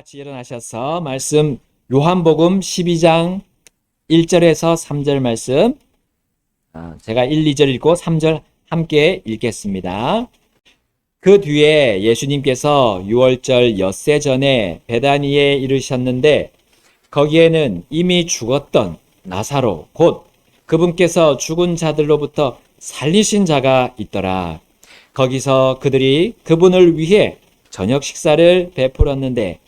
같이 일어나셔서 말씀 요한복음 12장 1절에서 3절 말씀 제가 1, 2절 읽고 3절 함께 읽겠습니다. 그 뒤에 예수님께서 유월절 엿새 전에 베다니에 이르셨는데 거기에는 이미 죽었던 나사로 곧 그분께서 죽은 자들로부터 살리신 자가 있더라. 거기서 그들이 그분을 위해 저녁 식사를 베풀었는데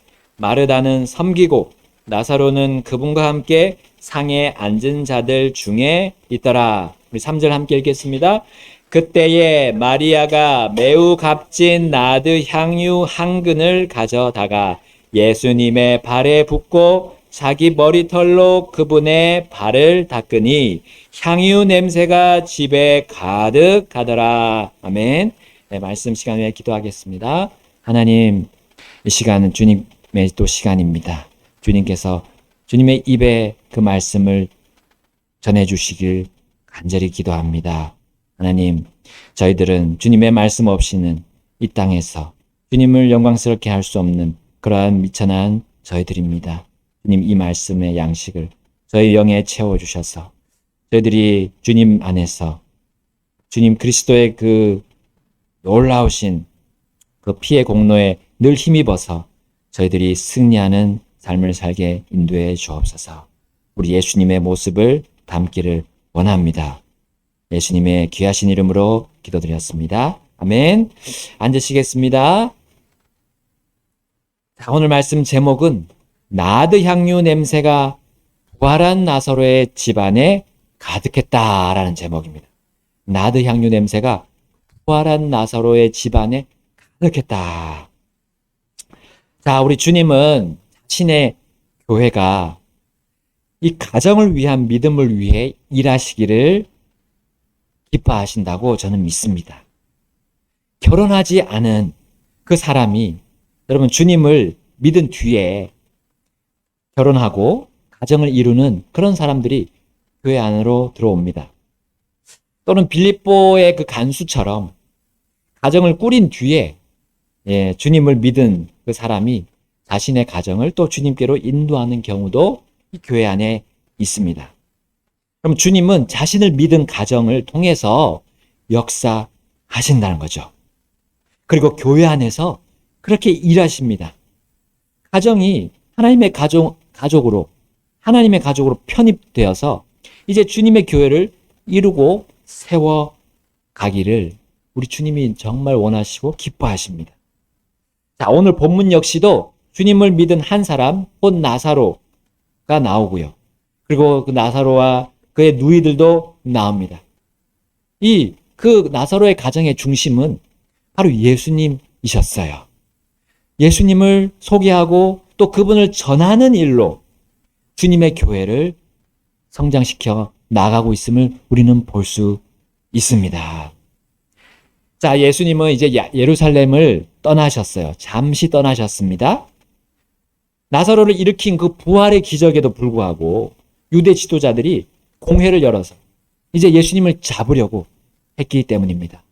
마르다는 섬기고 나사로는 그분과 함께 상에 앉은 자들 중에 있더라. 우리 3절 함께 읽겠습니다. 그때에 마리아가 매우 값진 나드 향유 한 근을 가져다가 예수님의 발에 붓고 자기 머리털로 그분의 발을 닦으니 향유 냄새가 집에 가득하더라. 아멘. 네, 말씀 시간에 기도하겠습니다. 하나님, 이 시간은 주님의 또 시간입니다. 주님께서 주님의 입에 그 말씀을 전해주시길 간절히 기도합니다. 하나님, 저희들은 주님의 말씀 없이는 이 땅에서 주님을 영광스럽게 할 수 없는 그러한 미천한 저희들입니다. 주님, 이 말씀의 양식을 저희 영에 채워주셔서 저희들이 주님 안에서 주님 그리스도의 그 놀라우신 그 피의 공로에 늘 힘입어서 저희들이 승리하는 삶을 살게 인도해 주옵소서. 우리 예수님의 모습을 담기를 원합니다. 예수님의 귀하신 이름으로 기도드렸습니다. 아멘. 앉으시겠습니다. 자, 오늘 말씀 제목은 나드 향유 냄새가 부활한 나사로의 집안에 가득했다라는 제목입니다. 나드 향유 냄새가 부활한 나사로의 집안에 가득했다. 자, 우리 주님은 자신의 교회가 이 가정을 위한 믿음을 위해 일하시기를 기뻐하신다고 저는 믿습니다. 결혼하지 않은 그 사람이 여러분 주님을 믿은 뒤에 결혼하고 가정을 이루는 그런 사람들이 교회 안으로 들어옵니다. 또는 빌립보의 그 간수처럼 가정을 꾸린 뒤에 주님을 믿은 그 사람이 자신의 가정을 또 주님께로 인도하는 경우도 이 교회 안에 있습니다. 그럼 주님은 자신을 믿은 가정을 통해서 역사하신다는 거죠. 그리고 교회 안에서 그렇게 일하십니다. 가정이 하나님의 가족으로 하나님의 가족으로 편입되어서 이제 주님의 교회를 이루고 세워가기를 우리 주님이 정말 원하시고 기뻐하십니다. 자, 오늘 본문 역시도 주님을 믿은 한 사람, 곧 나사로가 나오고요. 그리고 그 나사로와 그의 누이들도 나옵니다. 그 나사로의 가정의 중심은 바로 예수님이셨어요. 예수님을 소개하고 또 그분을 전하는 일로 주님의 교회를 성장시켜 나가고 있음을 우리는 볼 수 있습니다. 자, 예수님은 이제 예루살렘을 떠나셨어요. 잠시 떠나셨습니다. 나사로를 일으킨 그 부활의 기적에도 불구하고 유대 지도자들이 공회를 열어서 이제 예수님을 잡으려고 했기 때문입니다.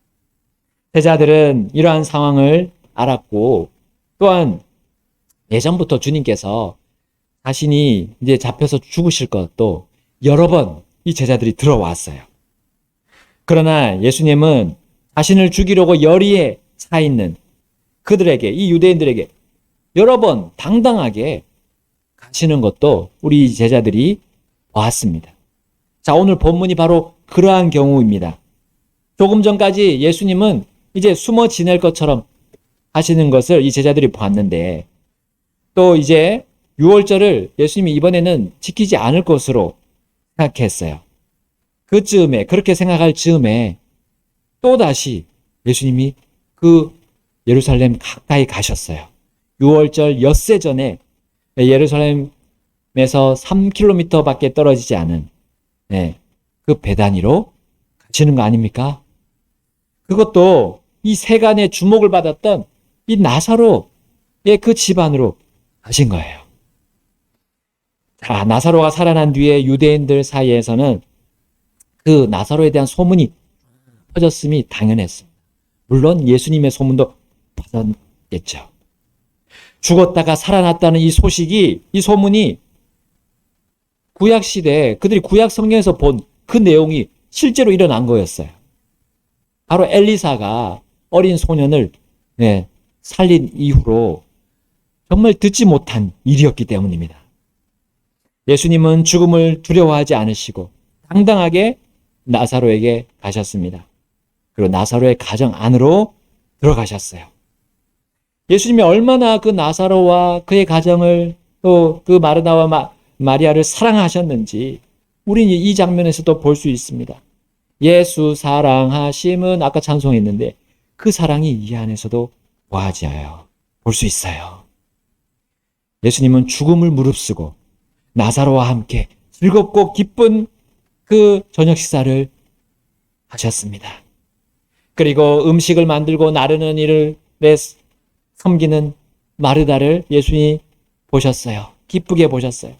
제자들은 이러한 상황을 알았고 또한 예전부터 주님께서 자신이 이제 잡혀서 죽으실 것도 여러 번 이 제자들이 들어왔어요. 그러나 예수님은 자신을 죽이려고 여리에 차 있는 그들에게, 이 유대인들에게 여러 번 당당하게 가시는 것도 우리 제자들이 보았습니다. 자, 오늘 본문이 바로 그러한 경우입니다. 조금 전까지 예수님은 이제 숨어 지낼 것처럼 하시는 것을 이 제자들이 보았는데 또 이제 유월절을 예수님이 이번에는 지키지 않을 것으로 생각했어요. 그쯤에, 그렇게 생각할 즈음에 또다시 예수님이 그 예루살렘 가까이 가셨어요. 유월절 엿새 전에 예루살렘에서 3km 밖에 떨어지지 않은 그 베다니로 가시는 거 아닙니까? 그것도 이 세간의 주목을 받았던 이 나사로의 그 집안으로 가신 거예요. 자, 나사로가 살아난 뒤에 유대인들 사이에서는 그 나사로에 대한 소문이 퍼졌음이 당연했습니다. 물론 예수님의 소문도 퍼졌겠죠. 죽었다가 살아났다는 이 소식이, 이 소문이 구약 시대에 그들이 구약 성경에서 본 그 내용이 실제로 일어난 거였어요. 바로 엘리사가 어린 소년을 살린 이후로 정말 듣지 못한 일이었기 때문입니다. 예수님은 죽음을 두려워하지 않으시고 당당하게 나사로에게 가셨습니다. 그리고 나사로의 가정 안으로 들어가셨어요. 예수님이 얼마나 그 나사로와 그의 가정을 또 그 마르다와 마리아를 사랑하셨는지 우리는 이 장면에서도 볼 수 있습니다. 예수 사랑하심은 아까 찬송했는데 그 사랑이 이 안에서도 보아져요. 볼 수 있어요. 예수님은 죽음을 무릅쓰고 나사로와 함께 즐겁고 기쁜 그 저녁 식사를 하셨습니다. 그리고 음식을 만들고 나르는 일을 섬기는 마르다를 예수님이 보셨어요. 기쁘게 보셨어요.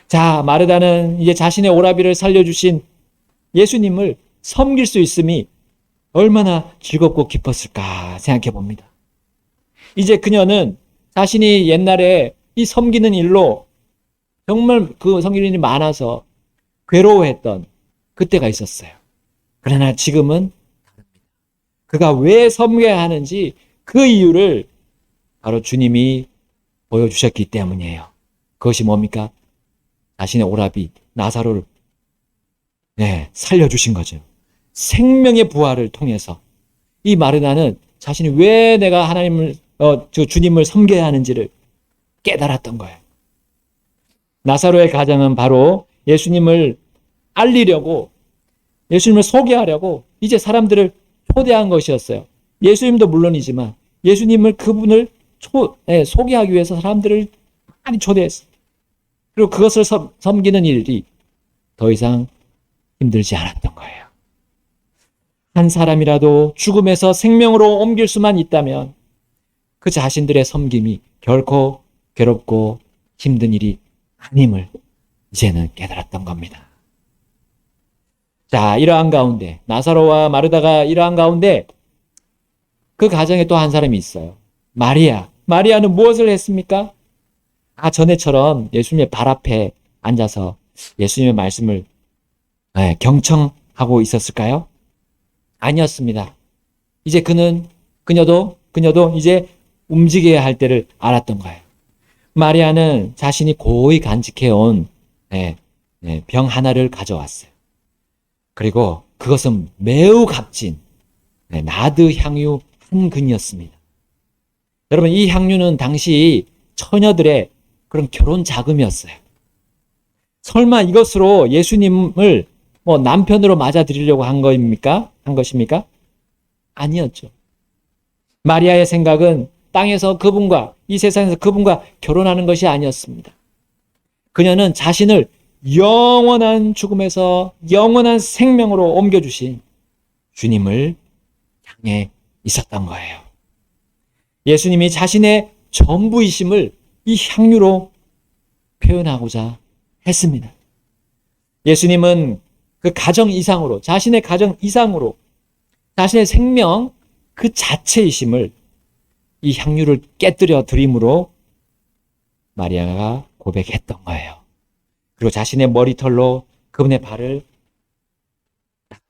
자, 마르다는 이제 자신의 오라비를 살려주신 예수님을 섬길 수 있음이 얼마나 즐겁고 기뻤을까 생각해 봅니다. 이제 그녀는 자신이 옛날에 이 섬기는 일로 정말 그 섬기는 일이 많아서 괴로워했던 그때가 있었어요. 그러나 지금은 다릅니다. 그가 왜 섬겨야 하는지 그 이유를 바로 주님이 보여주셨기 때문이에요. 그것이 뭡니까? 자신의 오라비 나사로를 살려주신 거죠. 생명의 부활을 통해서 이 마르다는 자신이 왜 내가 주님을 섬겨야 하는지를 깨달았던 거예요. 나사로의 가정은 바로 예수님을 알리려고, 예수님을 소개하려고 이제 사람들을 초대한 것이었어요. 예수님도 물론이지만 예수님을 그분을 소개하기 위해서 사람들을 많이 초대했어요. 그리고 그것을 섬기는 일이 더 이상 힘들지 않았던 거예요. 한 사람이라도 죽음에서 생명으로 옮길 수만 있다면 그 자신들의 섬김이 결코 괴롭고 힘든 일이 아님을 이제는 깨달았던 겁니다. 자, 이러한 가운데 나사로와 마르다가 이러한 가운데 그 가정에 또 한 사람이 있어요. 마리아. 마리아는 무엇을 했습니까? 전에처럼 예수님의 발 앞에 앉아서 예수님의 말씀을 경청하고 있었을까요? 아니었습니다. 이제 그녀도 이제 움직여야 할 때를 알았던 거예요. 마리아는 자신이 고이 간직해온 병 하나를 가져왔어요. 그리고 그것은 매우 값진 나드 향유 한 근이었습니다. 여러분, 이 향유는 당시 처녀들의 그런 결혼 자금이었어요. 설마 이것으로 예수님을 남편으로 맞아들이려고 한 것입니까? 아니었죠. 마리아의 생각은 땅에서 그분과, 이 세상에서 그분과 결혼하는 것이 아니었습니다. 그녀는 자신을 영원한 죽음에서 영원한 생명으로 옮겨주신 주님을 향해 있었던 거예요. 예수님이 자신의 전부이심을 이 향유로 표현하고자 했습니다. 예수님은 그 가정 이상으로, 자신의 가정 이상으로 자신의 생명 그 자체이심을 이 향유를 깨뜨려 드림으로 마리아가 고백했던 거예요. 그리고 자신의 머리털로 그분의 발을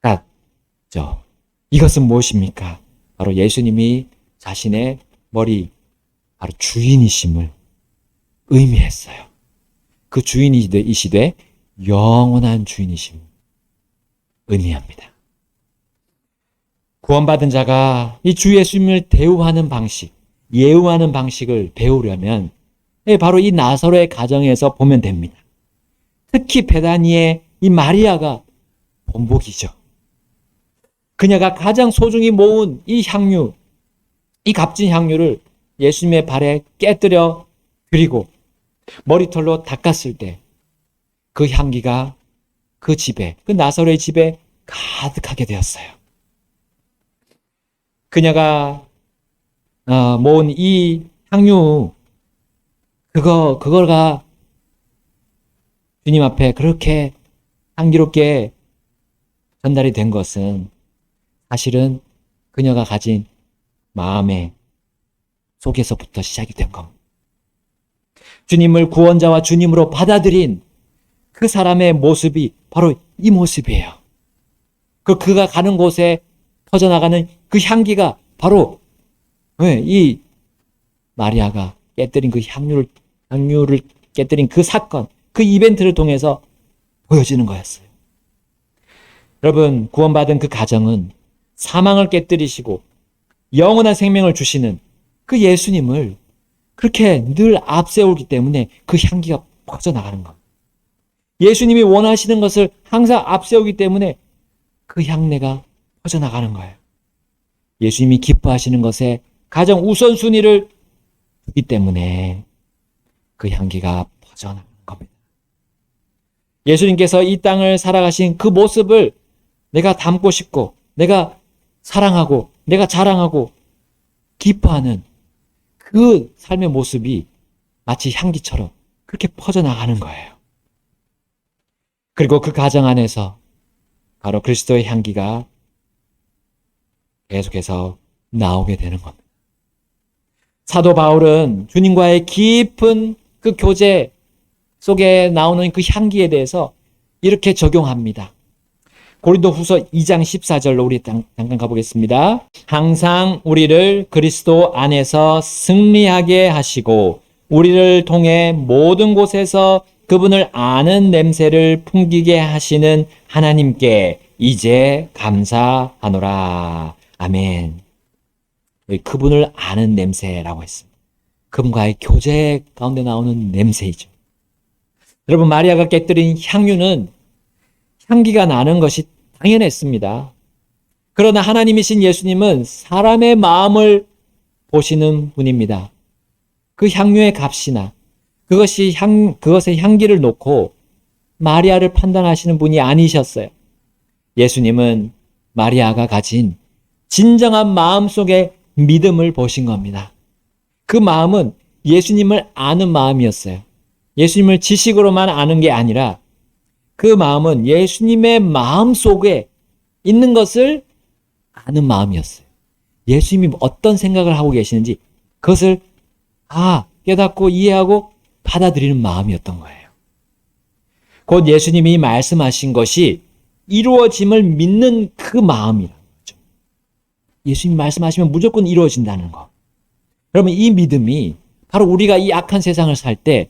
닦았죠. 이것은 무엇입니까? 바로 예수님이 자신의 머리, 바로 주인이심을 의미했어요. 그 주인이시되 영원한 주인이심을 의미합니다. 구원받은 자가 이 주 예수님을 대우하는 방식, 예우하는 방식을 배우려면 바로 이 나사로의 가정에서 보면 됩니다. 특히 베다니의 이 마리아가 본보기죠. 그녀가 가장 소중히 모은 이 향유, 이 값진 향유를 예수님의 발에 깨뜨려 드리고 머리털로 닦았을 때 그 향기가 그 집에, 그 나사로의 집에 가득하게 되었어요. 그녀가 모은 이 향유, 그거가 주님 앞에 그렇게 향기롭게 전달이 된 것은 사실은 그녀가 가진 마음의 속에서부터 시작이 된 겁니다. 주님을 구원자와 주님으로 받아들인 그 사람의 모습이 바로 이 모습이에요. 그가 가는 곳에 퍼져나가는 그 향기가 바로 이 마리아가 깨뜨린 그 향유를 깨뜨린 그 사건, 그 이벤트를 통해서 보여지는 거였어요. 여러분, 구원받은 그 가정은 사망을 깨뜨리시고 영원한 생명을 주시는 그 예수님을 그렇게 늘 앞세우기 때문에 그 향기가 퍼져나가는 겁니다. 예수님이 원하시는 것을 항상 앞세우기 때문에 그 향내가 퍼져나가는 거예요. 예수님이 기뻐하시는 것에 가장 우선순위를 두기 때문에 그 향기가 퍼져나가는 겁니다. 예수님께서 이 땅을 살아가신 그 모습을 내가 담고 싶고, 내가 사랑하고, 내가 자랑하고, 기뻐하는 그 삶의 모습이 마치 향기처럼 그렇게 퍼져나가는 거예요. 그리고 그 가정 안에서 바로 그리스도의 향기가 계속해서 나오게 되는 겁니다. 사도 바울은 주님과의 깊은 그 교제 속에 나오는 그 향기에 대해서 이렇게 적용합니다. 고린도후서 2장 14절로 우리 잠깐 가보겠습니다. 항상 우리를 그리스도 안에서 승리하게 하시고 우리를 통해 모든 곳에서 그분을 아는 냄새를 풍기게 하시는 하나님께 이제 감사하노라. 아멘. 그분을 아는 냄새라고 했습니다. 그분과의 교제 가운데 나오는 냄새이죠. 여러분, 마리아가 깨뜨린 향유는 향기가 나는 것이 당연했습니다. 그러나 하나님이신 예수님은 사람의 마음을 보시는 분입니다. 그 향유의 값이나 그것의 향기를 놓고 마리아를 판단하시는 분이 아니셨어요. 예수님은 마리아가 가진 진정한 마음속의 믿음을 보신 겁니다. 그 마음은 예수님을 아는 마음이었어요. 예수님을 지식으로만 아는 게 아니라 그 마음은 예수님의 마음 속에 있는 것을 아는 마음이었어요. 예수님이 어떤 생각을 하고 계시는지 그것을 깨닫고 이해하고 받아들이는 마음이었던 거예요. 곧 예수님이 말씀하신 것이 이루어짐을 믿는 그 마음이라는 거죠. 예수님이 말씀하시면 무조건 이루어진다는 거. 여러분, 이 믿음이 바로 우리가 이 악한 세상을 살 때,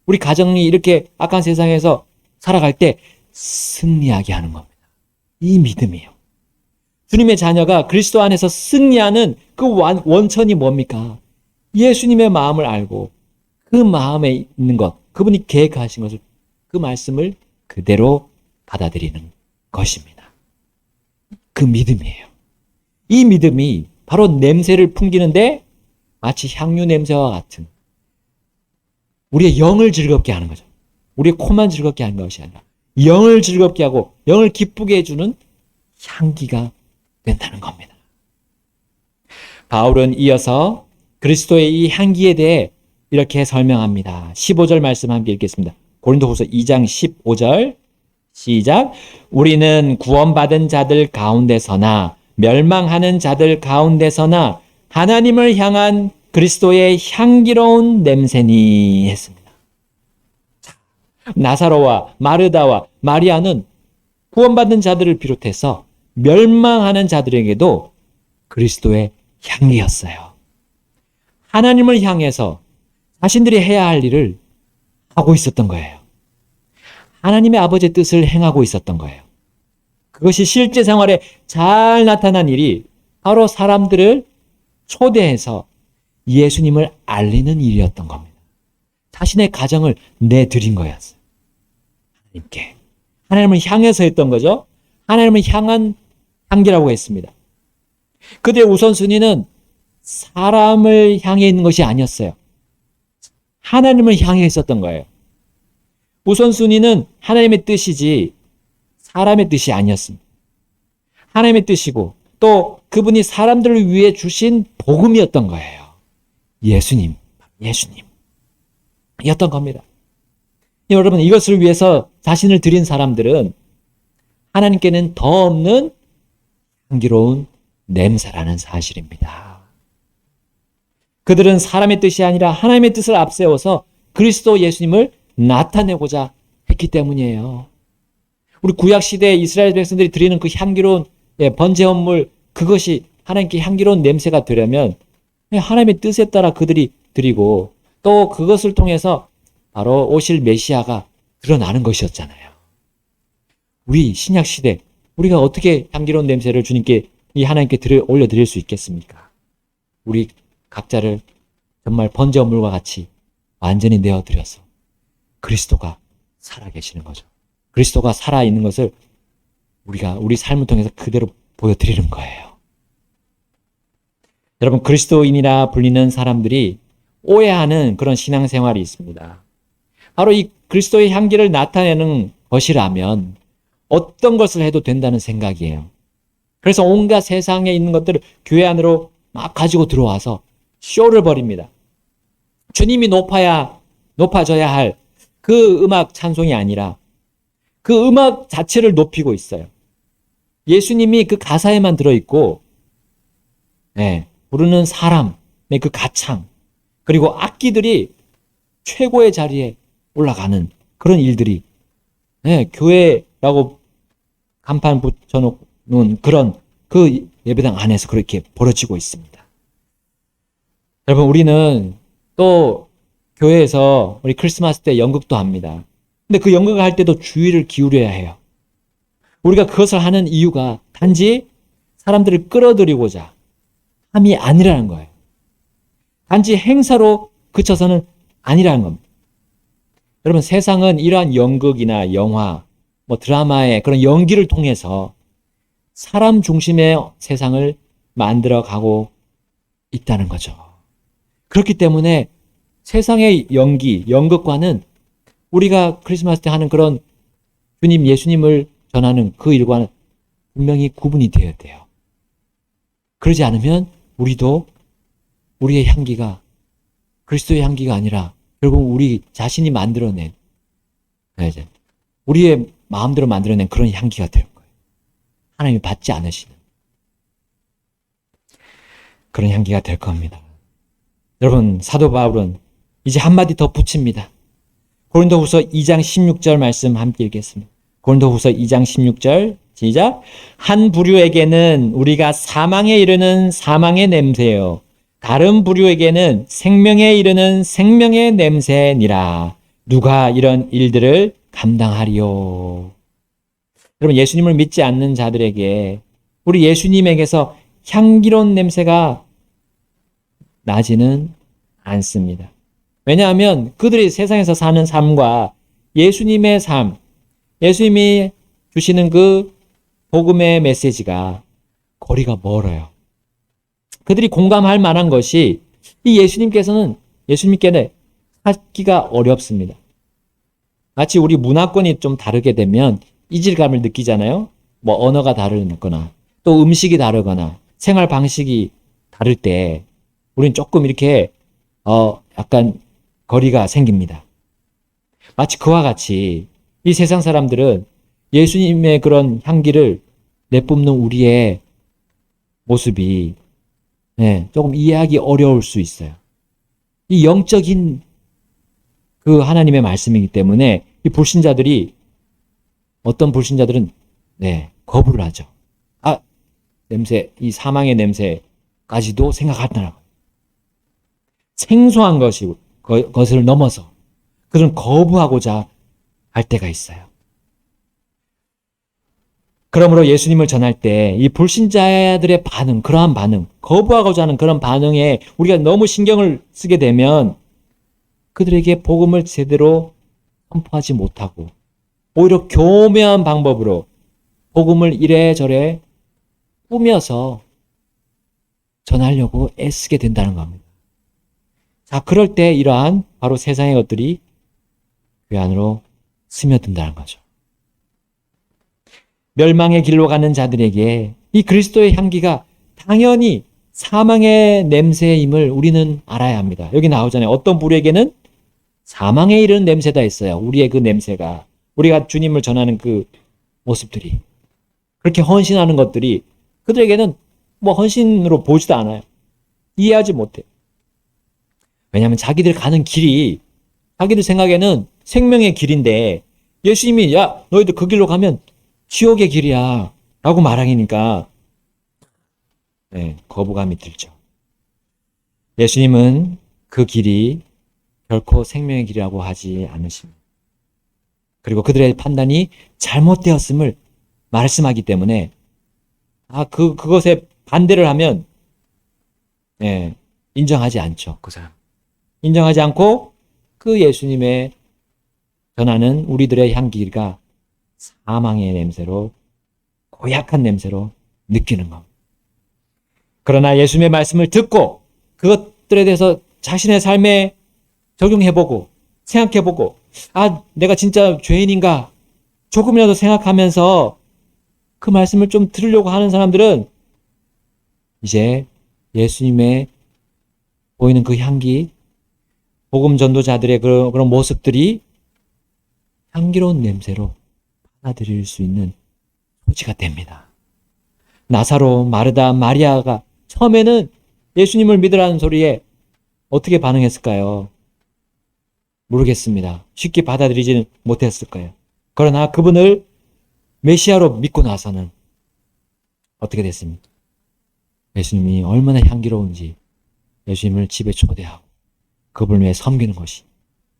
우리 가정이 이렇게 악한 세상에서 살아갈 때 승리하게 하는 겁니다. 이 믿음이요. 주님의 자녀가 그리스도 안에서 승리하는 그 원천이 뭡니까? 예수님의 마음을 알고 그 마음에 있는 것, 그분이 계획하신 것을, 그 말씀을 그대로 받아들이는 것입니다. 그 믿음이에요. 이 믿음이 바로 냄새를 풍기는데 마치 향유 냄새와 같은 우리의 영을 즐겁게 하는 거죠. 우리의 코만 즐겁게 하는 것이 아니라 영을 즐겁게 하고 영을 기쁘게 해주는 향기가 된다는 겁니다. 바울은 이어서 그리스도의 이 향기에 대해 이렇게 설명합니다. 15절 말씀 함께 읽겠습니다. 고린도후서 2장 15절 시작. 우리는 구원받은 자들 가운데서나 멸망하는 자들 가운데서나 하나님을 향한 그리스도의 향기로운 냄새니 했습니다. 나사로와 마르다와 마리아는 구원받은 자들을 비롯해서 멸망하는 자들에게도 그리스도의 향기였어요. 하나님을 향해서 자신들이 해야 할 일을 하고 있었던 거예요. 하나님의 아버지의 뜻을 행하고 있었던 거예요. 그것이 실제 생활에 잘 나타난 일이 바로 사람들을 초대해서 예수님을 알리는 일이었던 겁니다. 자신의 가정을 내드린 거였어요. 하나님께. 하나님을 향해서 했던 거죠. 하나님을 향한 향기라고 했습니다. 그들의 우선순위는 사람을 향해 있는 것이 아니었어요. 하나님을 향해 있었던 거예요. 우선순위는 하나님의 뜻이지 사람의 뜻이 아니었습니다. 하나님의 뜻이고 또 그분이 사람들을 위해 주신 복음이었던 거예요. 예수님이었던 겁니다. 여러분, 이것을 위해서 자신을 드린 사람들은 하나님께는 더 없는 향기로운 냄새라는 사실입니다. 그들은 사람의 뜻이 아니라 하나님의 뜻을 앞세워서 그리스도 예수님을 나타내고자 했기 때문이에요. 우리 구약시대 이스라엘 백성들이 드리는 그 향기로운 번제헌물, 그것이 하나님께 향기로운 냄새가 되려면 하나님의 뜻에 따라 그들이 드리고, 또 그것을 통해서 바로 오실 메시아가 드러나는 것이었잖아요. 우리 신약시대, 우리가 어떻게 향기로운 냄새를 주님께, 이 하나님께 올려드릴 수 있겠습니까? 우리 각자를 정말 번제물과 같이 완전히 내어드려서 그리스도가 살아계시는 거죠. 그리스도가 살아있는 것을 우리가 우리 삶을 통해서 그대로 보여드리는 거예요. 여러분, 그리스도인이라 불리는 사람들이 오해하는 그런 신앙생활이 있습니다. 바로 이 그리스도의 향기를 나타내는 것이라면 어떤 것을 해도 된다는 생각이에요. 그래서 온갖 세상에 있는 것들을 교회 안으로 막 가지고 들어와서 쇼를 벌입니다. 주님이 높아져야 할 그 음악 찬송이 아니라 그 음악 자체를 높이고 있어요. 예수님이 그 가사에만 들어있고, 부르는 사람의 그 가창, 그리고 악기들이 최고의 자리에 올라가는 그런 일들이, 교회라고 간판 붙여놓은 그런 그 예배당 안에서 그렇게 벌어지고 있습니다. 여러분, 우리는 또 교회에서 우리 크리스마스 때 연극도 합니다. 근데 그 연극을 할 때도 주의를 기울여야 해요. 우리가 그것을 하는 이유가 단지 사람들을 끌어들이고자 함이 아니라는 거예요. 단지 행사로 그쳐서는 아니라는 겁니다. 여러분, 세상은 이러한 연극이나 영화, 드라마의 그런 연기를 통해서 사람 중심의 세상을 만들어가고 있다는 거죠. 그렇기 때문에 세상의 연극과는 우리가 크리스마스 때 하는 그런 주님, 예수님을 전하는 그 일과는 분명히 구분이 되어야 돼요. 그러지 않으면 우리도 우리의 향기가 그리스도의 향기가 아니라 결국 우리 자신이 만들어낸, 우리의 마음대로 만들어낸 그런 향기가 될 거예요. 하나님이 받지 않으시는 그런 향기가 될 겁니다. 여러분, 사도 바울은 이제 한마디 더 붙입니다. 고린도후서 2장 16절 말씀 함께 읽겠습니다. 고린도후서 2장 16절 시작. 한 부류에게는 우리가 사망에 이르는 사망의 냄새요, 다른 부류에게는 생명에 이르는 생명의 냄새니라. 누가 이런 일들을 감당하리요. 여러분, 예수님을 믿지 않는 자들에게, 우리 예수님에게서 향기로운 냄새가 나지는 않습니다. 왜냐하면 그들이 세상에서 사는 삶과 예수님의 삶, 예수님이 주시는 그 복음의 메시지가 거리가 멀어요. 그들이 공감할 만한 것이 이 예수님께는 하기가 어렵습니다. 마치 우리 문화권이 좀 다르게 되면 이질감을 느끼잖아요. 언어가 다르거나 또 음식이 다르거나 생활 방식이 다를 때 우리는 조금 이렇게 약간 거리가 생깁니다. 마치 그와 같이 이 세상 사람들은 예수님의 그런 향기를 내뿜는 우리의 모습이 조금 이해하기 어려울 수 있어요. 이 영적인 그 하나님의 말씀이기 때문에 이 불신자들이, 어떤 불신자들은 거부를 하죠. 냄새, 이 사망의 냄새까지도 생각한다는 거예요. 생소한 것을 넘어서 그들은 거부하고자 할 때가 있어요. 그러므로 예수님을 전할 때 이 불신자들의 반응, 그러한 반응, 거부하고자 하는 그런 반응에 우리가 너무 신경을 쓰게 되면 그들에게 복음을 제대로 선포하지 못하고 오히려 교묘한 방법으로 복음을 이래저래 꾸며서 전하려고 애쓰게 된다는 겁니다. 자, 그럴 때 이러한 바로 세상의 것들이 그 안으로 스며든다는 거죠. 멸망의 길로 가는 자들에게 이 그리스도의 향기가 당연히 사망의 냄새임을 우리는 알아야 합니다. 여기 나오잖아요. 어떤 부류에게는 사망에 이르는 냄새다 했어요. 우리의 그 냄새가, 우리가 주님을 전하는 그 모습들이, 그렇게 헌신하는 것들이 그들에게는 헌신으로 보지도 않아요. 이해하지 못해요. 왜냐하면 자기들 가는 길이 자기들 생각에는 생명의 길인데 예수님이 야 너희들 그 길로 가면 지옥의 길이야 라고 말하니까 거부감이 들죠. 예수님은 그 길이 결코 생명의 길이라고 하지 않으십니다. 그리고 그들의 판단이 잘못되었음을 말씀하기 때문에 그것에 반대를 하면 인정하지 않죠. 그 사람 인정하지 않고 그 예수님의 전하는 우리들의 향기가 사망의 냄새로 고약한 냄새로 느끼는 겁니다. 그러나 예수님의 말씀을 듣고 그것들에 대해서 자신의 삶에 적용해보고 생각해보고 내가 진짜 죄인인가 조금이라도 생각하면서 그 말씀을 좀 들으려고 하는 사람들은 이제 예수님의 보이는 그 향기, 복음 전도자들의 그런 모습들이 향기로운 냄새로 받아들일 수 있는 소지가 됩니다. 나사로, 마르다, 마리아가 처음에는 예수님을 믿으라는 소리에 어떻게 반응했을까요? 모르겠습니다. 쉽게 받아들이지는 못했을 거예요. 그러나 그분을 메시아로 믿고 나서는 어떻게 됐습니까? 예수님이 얼마나 향기로운지 예수님을 집에 초대하고 그분을 위해 섬기는 것이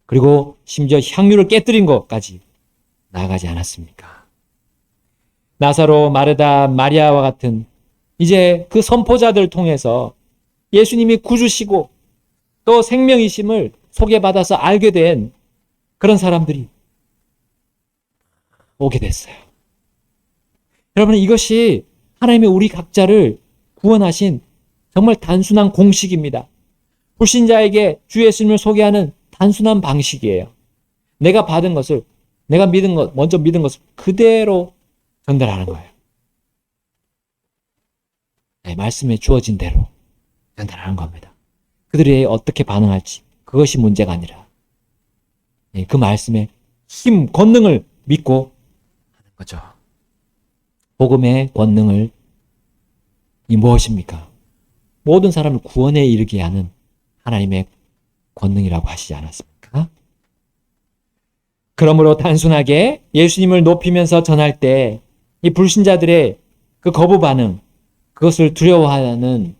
그리고 심지어 향유를 깨뜨린 것까지 나아가지 않았습니까? 나사로, 마르다, 마리아와 같은 이제 그 선포자들을 통해서 예수님이 구주시고 또 생명이심을 소개받아서 알게 된 그런 사람들이 오게 됐어요. 여러분 이것이 하나님의 우리 각자를 구원하신 정말 단순한 공식입니다. 불신자에게 주 예수님을 소개하는 단순한 방식이에요. 내가 받은 것을 내가 먼저 믿은 것을 그대로 전달하는 거예요. 말씀에 주어진 대로 전달하는 겁니다. 그들이 어떻게 반응할지 그것이 문제가 아니라 그 말씀의 힘, 권능을 믿고 하는 거죠. 복음의 권능을 무엇입니까? 모든 사람을 구원에 이르게 하는 하나님의 권능이라고 하시지 않았습니까? 그러므로 단순하게 예수님을 높이면서 전할 때 이 불신자들의 그 거부 반응, 그것을 두려워하는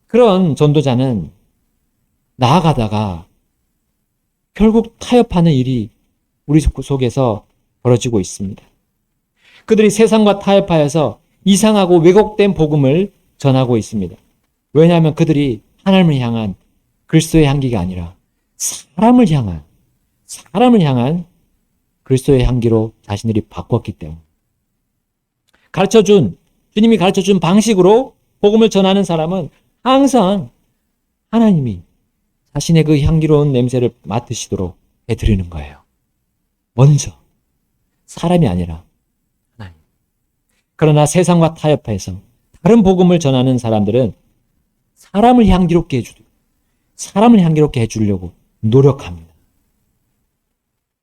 그런 전도자는 나아가다가 결국 타협하는 일이 우리 속에서 벌어지고 있습니다. 그들이 세상과 타협하여서 이상하고 왜곡된 복음을 전하고 있습니다. 왜냐하면 그들이 하나님을 향한 그리스도의 향기가 아니라 사람을 향한 그리스도의 향기로 자신들이 바꿨기 때문에 주님이 가르쳐준 방식으로 복음을 전하는 사람은 항상 하나님이 자신의 그 향기로운 냄새를 맡으시도록 해드리는 거예요. 먼저 사람이 아니라 하나님. 그러나 세상과 타협해서 다른 복음을 전하는 사람들은 사람을 향기롭게 해주려고 노력합니다.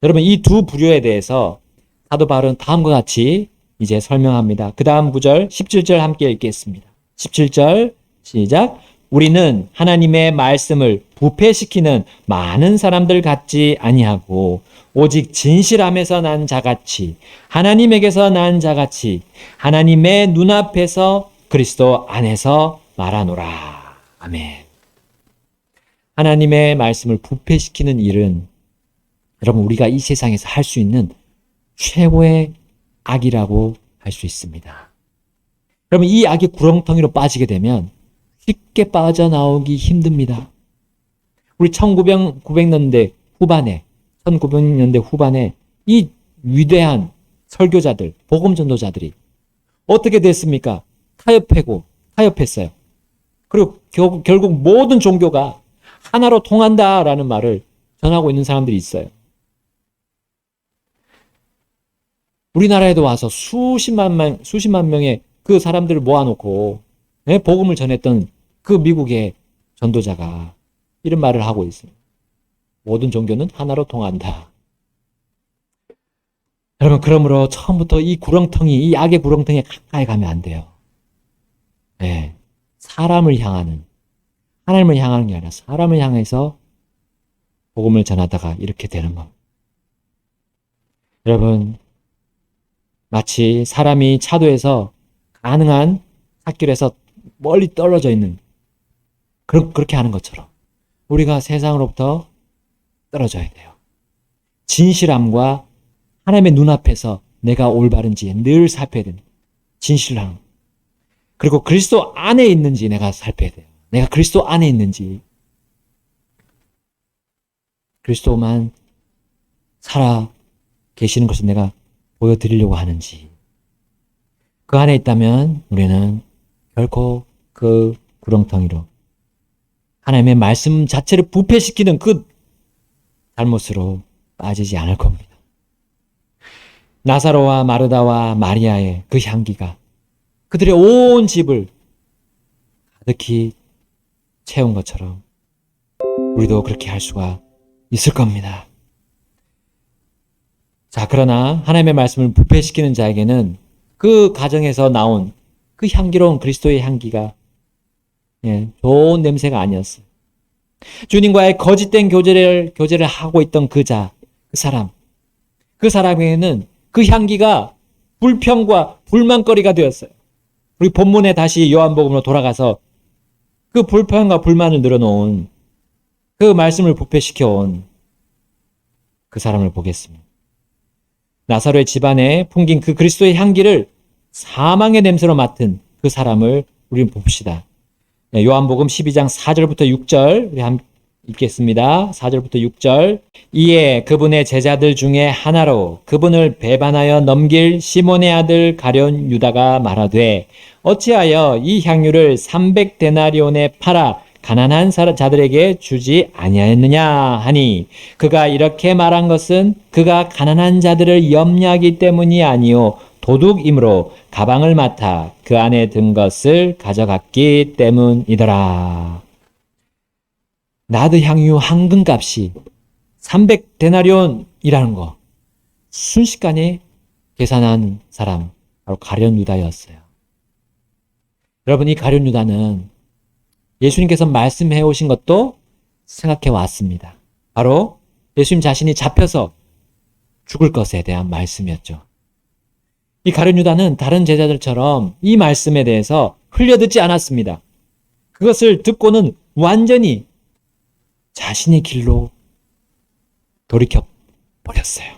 여러분 이 두 부류에 대해서 사도 바울은 다음과 같이 이제 설명합니다. 그 다음 구절 17절 함께 읽겠습니다. 17절 시작. 우리는 하나님의 말씀을 부패시키는 많은 사람들 같지 아니하고 오직 진실함에서 난 자같이 하나님에게서 난 자같이 하나님의 눈앞에서 그리스도 안에서 말하노라. 아멘. 하나님의 말씀을 부패시키는 일은 여러분 우리가 이 세상에서 할 수 있는 최고의 악이라고 할 수 있습니다. 여러분 이 악의 구렁텅이로 빠지게 되면 쉽게 빠져나오기 힘듭니다. 우리 1900년대 후반에 이 위대한 설교자들, 복음 전도자들이 어떻게 됐습니까? 타협했어요. 그리고 결국 모든 종교가 하나로 통한다라는 말을 전하고 있는 사람들이 있어요. 우리나라에도 와서 수십만 명의 그 사람들을 모아놓고 복음을 전했던 그 미국의 전도자가 이런 말을 하고 있어요. 모든 종교는 하나로 통한다. 여러분 그러므로 처음부터 이 악의 구렁텅이에 가까이 가면 안 돼요. 사람을 향하는 하나님을 향하는 게 아니라 사람을 향해서 복음을 전하다가 이렇게 되는 겁니다. 여러분, 마치 사람이 차도에서 가능한 찻길에서 멀리 떨어져 있는 그렇게 하는 것처럼 우리가 세상으로부터 떨어져야 돼요. 진실함과 하나님의 눈앞에서 내가 올바른지 늘 살펴야 됩니다. 진실함. 그리고 그리스도 안에 있는지 내가 살펴야 돼요. 내가 그리스도 안에 있는지. 그리스도만 살아 계시는 것을 내가 보여드리려고 하는지. 그 안에 있다면 우리는 결코 그 구렁텅이로 하나님의 말씀 자체를 부패시키는 그 잘못으로 빠지지 않을 겁니다. 나사로와 마르다와 마리아의 그 향기가 그들의 온 집을 가득히 채운 것처럼 우리도 그렇게 할 수가 있을 겁니다. 자, 그러나 하나님의 말씀을 부패시키는 자에게는 그 가정에서 나온 그 향기로운 그리스도의 향기가 좋은 냄새가 아니었어요. 주님과의 거짓된 교제를 하고 있던 그 사람에게는 그 향기가 불평과 불만거리가 되었어요. 우리 본문에 다시 요한복음으로 돌아가서 그 불평과 불만을 늘어놓은 그 말씀을 부패시켜온 그 사람을 보겠습니다. 나사로의 집안에 풍긴 그 그리스도의 향기를 사망의 냄새로 맡은 그 사람을 우리는 봅시다. 요한복음 12장 4절부터 6절 우리 함께 읽겠습니다. 4절부터 6절. 이에 그분의 제자들 중에 하나로 그분을 배반하여 넘길 시몬의 아들 가룟 유다가 말하되 어찌하여 이 향유를 300데나리온에 팔아 가난한 자들에게 주지 아니하였느냐 하니 그가 이렇게 말한 것은 그가 가난한 자들을 염려하기 때문이 아니요 도둑이므로 가방을 맡아 그 안에 든 것을 가져갔기 때문이더라. 나드 향유 한 근값이 300데나리온이라는 거 순식간에 계산한 사람 바로 가룟 유다였어요. 여러분, 이 가룟 유다는 예수님께서 말씀해 오신 것도 생각해 왔습니다. 바로 예수님 자신이 잡혀서 죽을 것에 대한 말씀이었죠. 이 가룟 유다는 다른 제자들처럼 이 말씀에 대해서 흘려듣지 않았습니다. 그것을 듣고는 완전히 자신의 길로 돌이켜 버렸어요.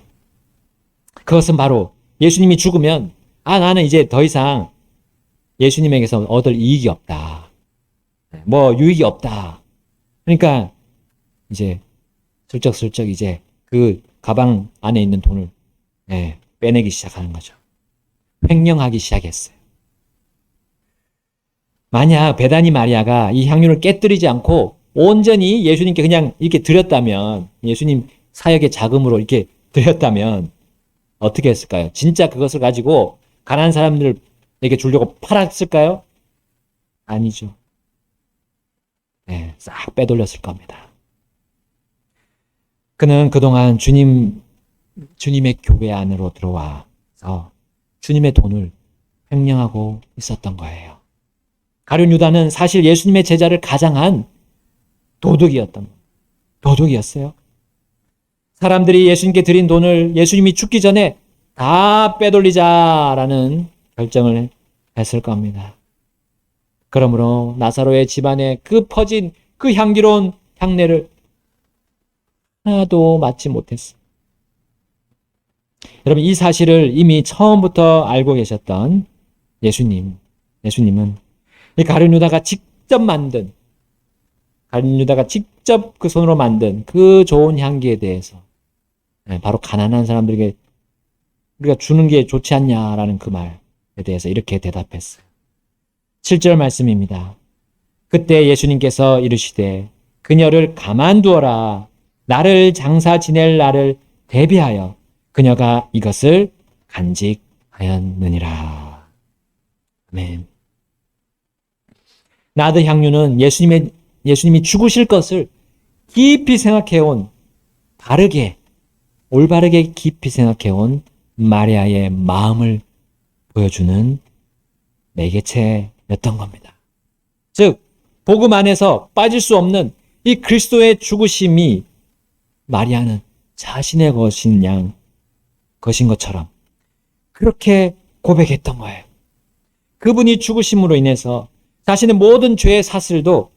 그것은 바로 예수님이 죽으면 나는 이제 더 이상 예수님에게서 얻을 이익이 없다. 유익이 없다. 그러니까 이제 슬쩍슬쩍 이제 그 가방 안에 있는 돈을 빼내기 시작하는 거죠. 횡령하기 시작했어요. 만약 베다니 마리아가 이 향유를 깨뜨리지 않고 온전히 예수님께 그냥 이렇게 드렸다면, 예수님 사역의 자금으로 이렇게 드렸다면 어떻게 했을까요? 진짜 그것을 가지고 가난한 사람들에게 주려고 팔았을까요? 아니죠. 싹 빼돌렸을 겁니다. 그는 그동안 주님의 교회 안으로 들어와서 주님의 돈을 횡령하고 있었던 거예요. 가룟 유다는 사실 예수님의 제자를 가장한 도둑이었어요. 사람들이 예수님께 드린 돈을 예수님이 죽기 전에 다 빼돌리자라는 결정을 했을 겁니다. 그러므로 나사로의 집안에 그 퍼진 그 향기로운 향내를 하나도 맡지 못했어요. 여러분, 이 사실을 이미 처음부터 알고 계셨던 예수님은 이 가룟 유다가 직접 그 손으로 만든 그 좋은 향기에 대해서 바로 가난한 사람들에게 우리가 주는 게 좋지 않냐라는 그 말에 대해서 이렇게 대답했어요. 7절 말씀입니다. 그때 예수님께서 이르시되 그녀를 가만두어라. 나를 장사 지낼 날을 대비하여 그녀가 이것을 간직하였느니라. 아멘. 나드 향유는 예수님이 죽으실 것을 깊이 생각해온, 올바르게 깊이 생각해온 마리아의 마음을 보여주는 매개체였던 겁니다. 즉, 복음 안에서 빠질 수 없는 이 그리스도의 죽으심이 마리아는 자신의 것인 것처럼 그렇게 고백했던 거예요. 그분이 죽으심으로 인해서 자신의 모든 죄의 사슬도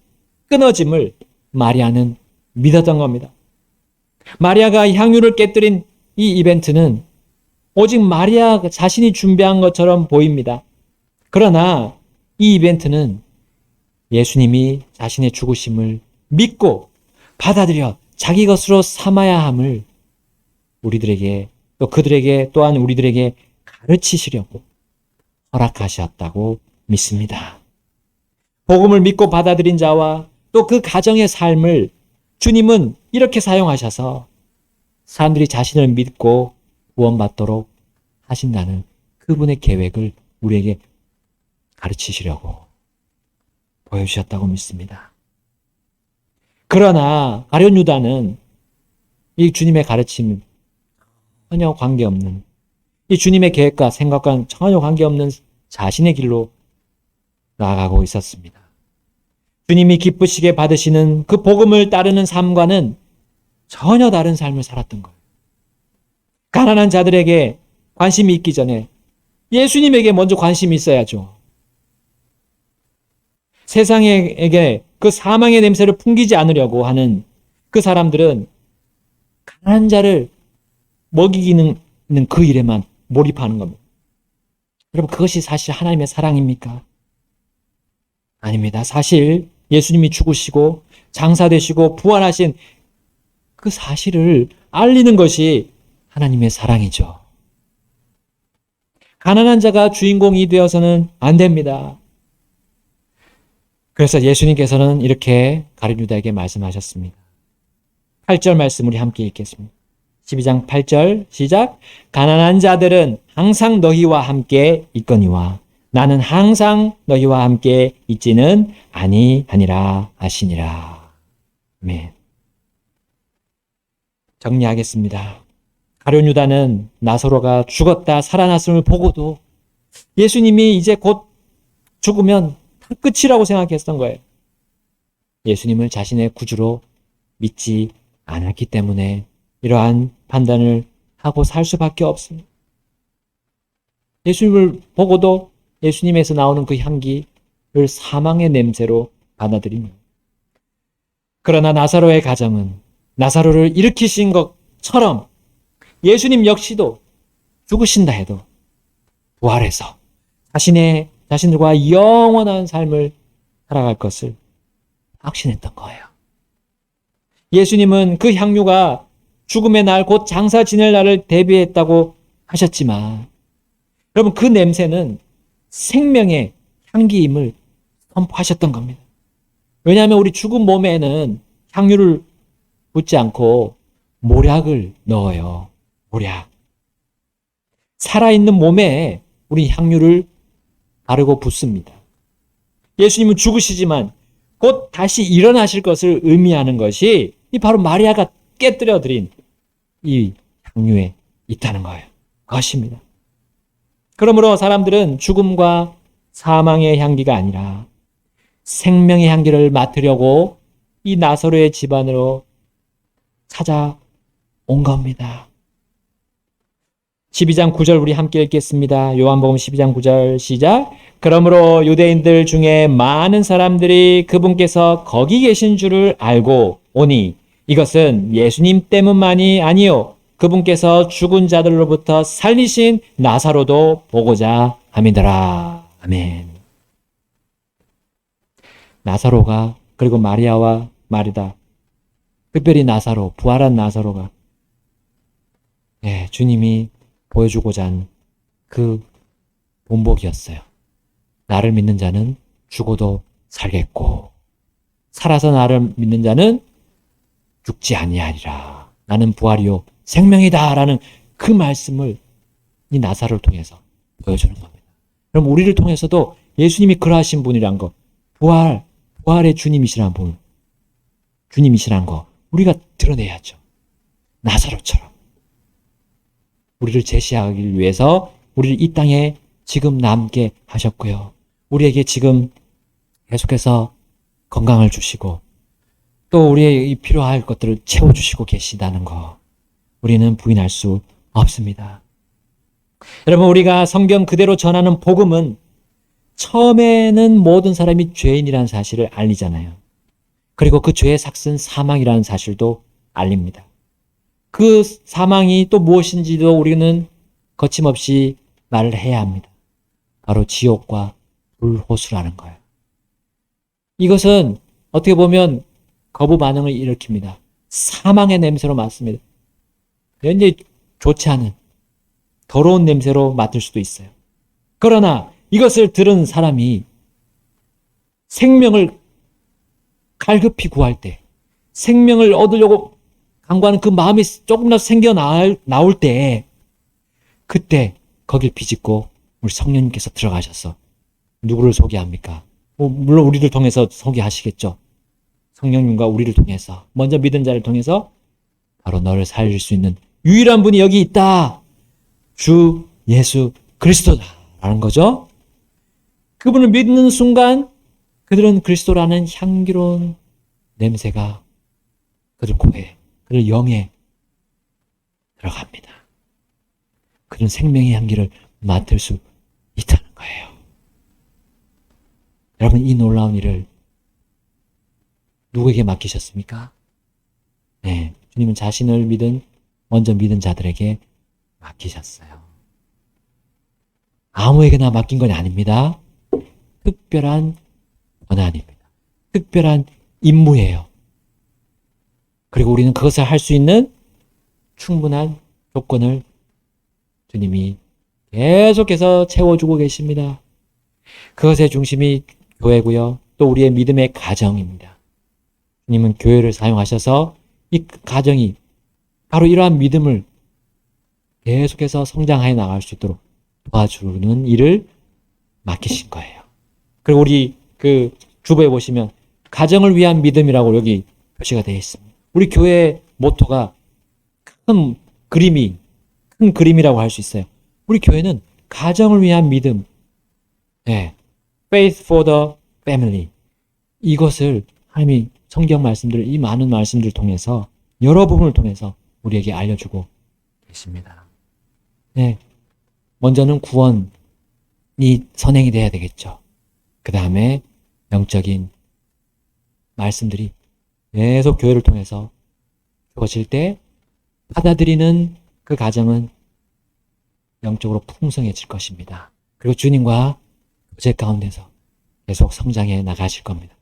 끊어짐을 마리아는 믿었던 겁니다. 마리아가 향유를 깨뜨린 이 이벤트는 오직 마리아 자신이 준비한 것처럼 보입니다. 그러나 이 이벤트는 예수님이 자신의 죽으심을 믿고 받아들여 자기 것으로 삼아야 함을 우리들에게 또 그들에게 또한 우리들에게 가르치시려고 허락하셨다고 믿습니다. 복음을 믿고 받아들인 자와 또 그 가정의 삶을 주님은 이렇게 사용하셔서 사람들이 자신을 믿고 구원받도록 하신다는 그분의 계획을 우리에게 가르치시려고 보여주셨다고 믿습니다. 그러나 가룟 유다는 이 주님의 가르침 전혀 관계없는, 이 주님의 계획과 생각과는 전혀 관계없는 자신의 길로 나아가고 있었습니다. 주님이 기쁘시게 받으시는 그 복음을 따르는 삶과는 전혀 다른 삶을 살았던 거예요. 가난한 자들에게 관심이 있기 전에 예수님에게 먼저 관심이 있어야죠. 세상에게 그 사망의 냄새를 풍기지 않으려고 하는 그 사람들은 가난한 자를 먹이기는 그 일에만 몰입하는 겁니다. 여러분, 그것이 사실 하나님의 사랑입니까? 아닙니다. 사실 예수님이 죽으시고 장사되시고 부활하신 그 사실을 알리는 것이 하나님의 사랑이죠. 가난한 자가 주인공이 되어서는 안 됩니다. 그래서 예수님께서는 이렇게 가룟 유다에게 말씀하셨습니다. 8절 말씀 우리 함께 읽겠습니다. 12장 8절 시작. 가난한 자들은 항상 너희와 함께 있거니와 나는 항상 너희와 함께 있지는 아니하니라 하시니라. 아멘. 정리하겠습니다. 가룟 유다는 나사로가 죽었다 살아났음을 보고도 예수님이 이제 곧 죽으면 다 끝이라고 생각했던 거예요. 예수님을 자신의 구주로 믿지 않았기 때문에 이러한 판단을 하고 살 수밖에 없습니다. 예수님을 보고도 예수님에서 나오는 그 향기를 사망의 냄새로 받아들입니다. 그러나 나사로의 가정은 나사로를 일으키신 것처럼 예수님 역시도 죽으신다 해도 부활해서 자신들과 영원한 삶을 살아갈 것을 확신했던 거예요. 예수님은 그 향유가 죽음의 날 곧 장사 지낼 날을 대비했다고 하셨지만 여러분, 그 냄새는 생명의 향기임을 선포하셨던 겁니다. 왜냐하면 우리 죽은 몸에는 향유를 붓지 않고 모략을 넣어요. 모략. 살아있는 몸에 우리 향유를 바르고 붓습니다. 예수님은 죽으시지만 곧 다시 일어나실 것을 의미하는 것이 이 바로 마리아가 깨뜨려 드린 이 향유에 있다는 거예요. 그것입니다. 그러므로 사람들은 죽음과 사망의 향기가 아니라 생명의 향기를 맡으려고 이 나사로의 집안으로 찾아온 겁니다. 12장 9절 우리 함께 읽겠습니다. 요한복음 12장 9절 시작. 그러므로 유대인들 중에 많은 사람들이 그분께서 거기 계신 줄을 알고 오니 이것은 예수님 때문만이 아니요 그분께서 죽은 자들로부터 살리신 나사로도 보고자 함이더라. 아멘. 나사로가 그리고 마리아와 마르다, 특별히 나사로, 부활한 나사로가 주님이 보여주고자 한 그 본보기였어요. 나를 믿는 자는 죽어도 살겠고 살아서 나를 믿는 자는 죽지 아니하리라. 나는 부활이요 생명이다 라는 그 말씀을 이 나사로를 통해서 보여주는 겁니다. 그럼 우리를 통해서도 예수님이 그러하신 분이란 거, 부활의 주님이시란 분, 주님이시란 거 우리가 드러내야죠. 나사로처럼 우리를 제시하기 위해서 우리를 이 땅에 지금 남게 하셨고요. 우리에게 지금 계속해서 건강을 주시고 또 우리의 이 필요할 것들을 채워주시고 계시다는 거 우리는 부인할 수 없습니다. 여러분, 우리가 성경 그대로 전하는 복음은 처음에는 모든 사람이 죄인이라는 사실을 알리잖아요. 그리고 그 죄의 삭은 사망이라는 사실도 알립니다. 그 사망이 또 무엇인지도 우리는 거침없이 말을 해야 합니다. 바로 지옥과 불호수라는 거예요. 이것은 어떻게 보면 거부 반응을 일으킵니다. 사망의 냄새로 맡습니다. 왠지 좋지 않은 더러운 냄새로 맡을 수도 있어요. 그러나 이것을 들은 사람이 생명을 갈급히 구할 때, 생명을 얻으려고 강구하는 그 마음이 조금이라도 생겨나올 때, 그때 거길 비집고 우리 성령님께서 들어가셔서 누구를 소개합니까? 물론 우리를 통해서 소개하시겠죠. 성령님과 우리를 통해서, 먼저 믿은 자를 통해서 바로 너를 살릴 수 있는 유일한 분이 여기 있다. 주 예수 그리스도다라는 거죠. 그분을 믿는 순간 그들은 그리스도라는 향기로운 냄새가 그들 코에, 그들 영에 들어갑니다. 그런 생명의 향기를 맡을 수 있다는 거예요. 여러분, 이 놀라운 일을 누구에게 맡기셨습니까? 네, 주님은 자신을 먼저 믿은 자들에게 맡기셨어요. 아무에게나 맡긴 건 아닙니다. 특별한 권한입니다. 특별한 임무예요. 그리고 우리는 그것을 할 수 있는 충분한 조건을 주님이 계속해서 채워주고 계십니다. 그것의 중심이 교회고요. 또 우리의 믿음의 가정입니다. 주님은 교회를 사용하셔서 이 가정이 바로 이러한 믿음을 계속해서 성장해 나갈 수 있도록 도와주는 일을 맡기신 거예요. 그리고 우리 그 주보에 보시면 가정을 위한 믿음이라고 여기 표시가 되어 있습니다. 우리 교회의 모토가 큰 그림이라고 할 수 있어요. 우리 교회는 가정을 위한 믿음, faith for the family. 이것을 하나님이 성경 말씀들, 이 많은 말씀들을 통해서 여러 부분을 통해서 우리에게 알려주고 계십니다. 네, 먼저는 구원이 선행이 돼야 되겠죠. 그 다음에 영적인 말씀들이 계속 교회를 통해서 주어질 때 받아들이는 그 가정은 영적으로 풍성해질 것입니다. 그리고 주님과 교제 가운데서 계속 성장해 나가실 겁니다.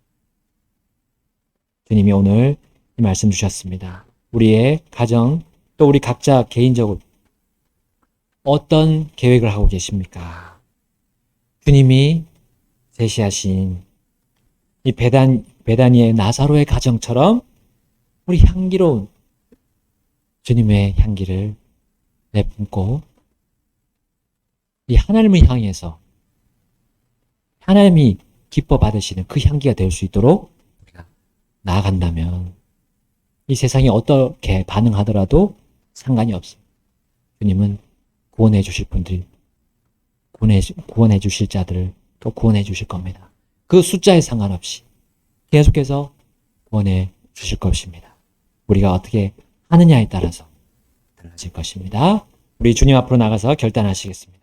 주님이 오늘 이 말씀 주셨습니다. 우리의 가정, 또 우리 각자 개인적으로 어떤 계획을 하고 계십니까? 주님이 제시하신 이 베다니의 나사로의 가정처럼 우리 향기로운 주님의 향기를 내뿜고 이 하나님을 향해서 하나님이 기뻐 받으시는 그 향기가 될 수 있도록 우리가 나아간다면 이 세상이 어떻게 반응하더라도 상관이 없습니다. 주님은 구원해 주실 분들, 구원해 주실 자들을 또 구원해 주실 겁니다. 그 숫자에 상관없이 계속해서 구원해 주실 것입니다. 우리가 어떻게 하느냐에 따라서 달라질 것입니다. 우리 주님 앞으로 나가서 결단하시겠습니다.